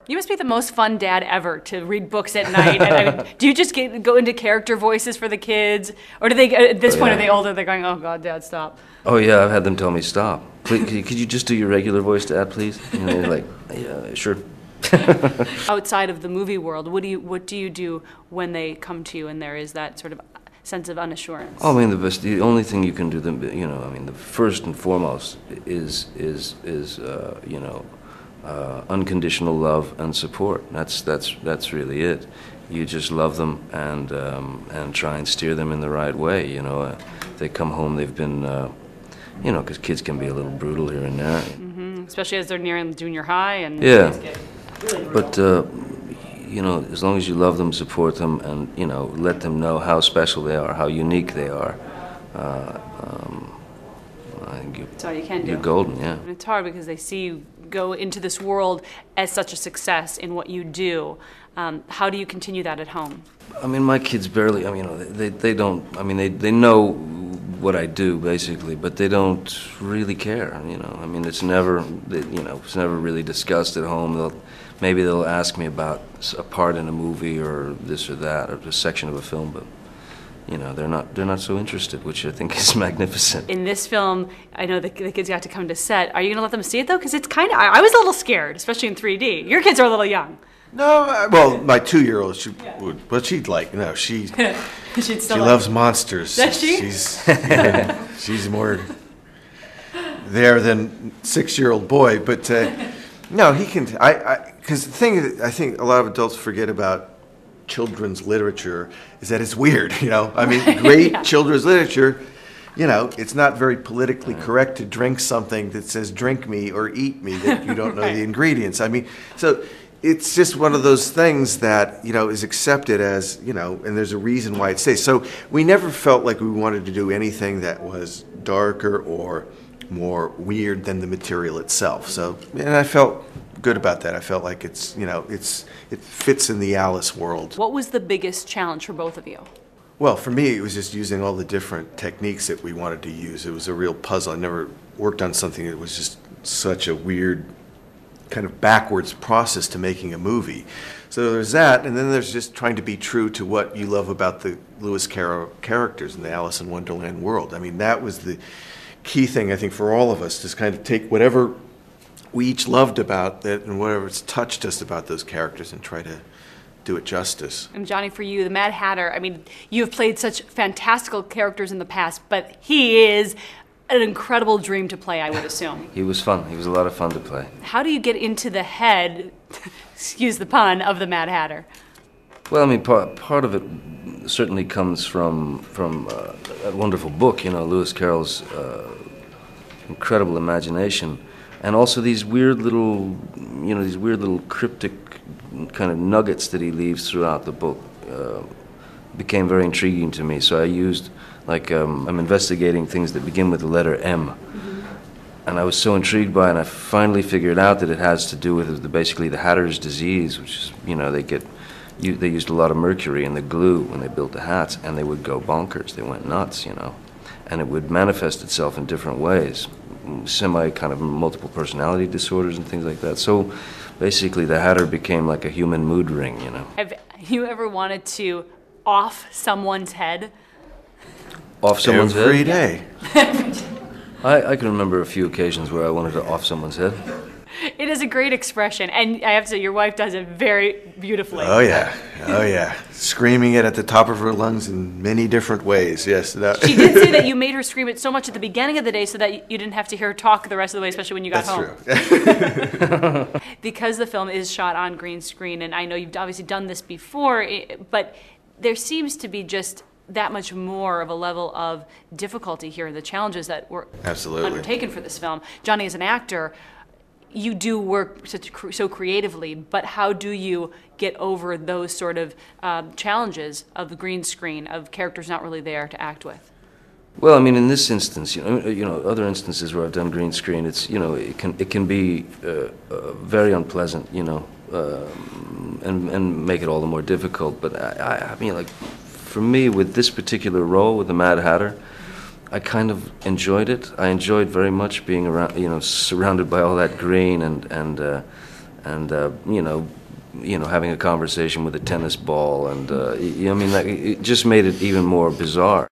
You must be the most fun dad ever to read books at night. And, I mean, do you just go into character voices for the kids? Or do they, at this point, are they older? They're going, oh, God, Dad, stop. Oh, yeah, I've had them tell me, stop. Please, could you just do your regular voice, Dad, please? And they're like, yeah, sure. Outside of the movie world, what do you do when they come to you and there is that sort of sense of unassurance? Oh, I mean, the only thing you can do, the first and foremost is unconditional love and support. That's really it. You just love them and try and steer them in the right way. They come home, they've been, because kids can be a little brutal here and there. Mm-hmm. Especially as they're nearing junior high and yeah. Things get really brutal. But as long as you love them, support them, and let them know how special they are, how unique they are. I think that's all you can do. You're golden, yeah. And it's hard because they see you go into this world as such a success in what you do. How do you continue that at home? I mean, my kids barely. I mean, they don't. I mean, they know what I do basically, but they don't really care. I mean, it's never. It's never really discussed at home. Maybe they'll ask me about a part in a movie or this or that or a section of a film, but. They're not so interested, which I think is magnificent. In this film, I know the kids got to come to set. Are you going to let them see it, though? Because it's kind of, I was a little scared, especially in 3D. Your kids are a little young. No, well, my 2-year-old, she'd like, she loves monsters. Does she? She's more there than 6-year-old boy, but no, he can, because the thing that I think a lot of adults forget about children's literature is that it's weird, I mean, great children's literature, it's not very politically correct to drink something that says drink me or eat me that you don't know the ingredients. I mean, so it's just one of those things that, is accepted as, and there's a reason why it stays. So we never felt like we wanted to do anything that was darker or more weird than the material itself. So, and I felt good about that. I felt like it fits in the Alice world. What was the biggest challenge for both of you? Well, for me, it was just using all the different techniques that we wanted to use. It was a real puzzle. I never worked on something that was just such a weird kind of backwards process to making a movie. So there's that, and then there's just trying to be true to what you love about the Lewis Carroll characters in the Alice in Wonderland world. I mean, that was the key thing, I think, for all of us, to kind of take whatever we each loved about that and whatever's touched us about those characters and try to do it justice. And Johnny, for you, the Mad Hatter, I mean, you've played such fantastical characters in the past, but he is an incredible dream to play, I would assume. He was fun. He was a lot of fun to play. How do you get into the head, excuse the pun, of the Mad Hatter? Well, I mean, part of it certainly comes from that wonderful book, Lewis Carroll's incredible imagination. And also these weird little, cryptic kind of nuggets that he leaves throughout the book became very intriguing to me. So I used, I'm investigating things that begin with the letter M. Mm-hmm. And I was so intrigued by it, and I finally figured out that it has to do with basically the Hatter's disease, which is, they used a lot of mercury in the glue when they built the hats, and they would go bonkers. They went nuts, and it would manifest itself in different ways. Kind of multiple personality disorders and things like that. So basically the Hatter became like a human mood ring, Have you ever wanted to off someone's head? Off someone's head? Every day. I can remember a few occasions where I wanted to off someone's head. It is a great expression, and I have to say, your wife does it very beautifully. Oh yeah. Screaming it at the top of her lungs in many different ways, yes. She did say that you made her scream it so much at the beginning of the day so that you didn't have to hear her talk the rest of the way, especially when you got home. That's true. Because the film is shot on green screen, and I know you've obviously done this before, but there seems to be just that much more of a level of difficulty here, the challenges that were undertaken for this film. Johnny, as an actor, you do work so creatively, but how do you get over those sort of challenges of the green screen, of characters not really there to act with? Well, I mean, in this instance, other instances where I've done green screen, it's, it can be very unpleasant, and make it all the more difficult. But I mean, for me, with this particular role, with the Mad Hatter, I kind of enjoyed it. I enjoyed very much being around, surrounded by all that green and and having a conversation with a tennis ball, and I mean, like, it just made it even more bizarre.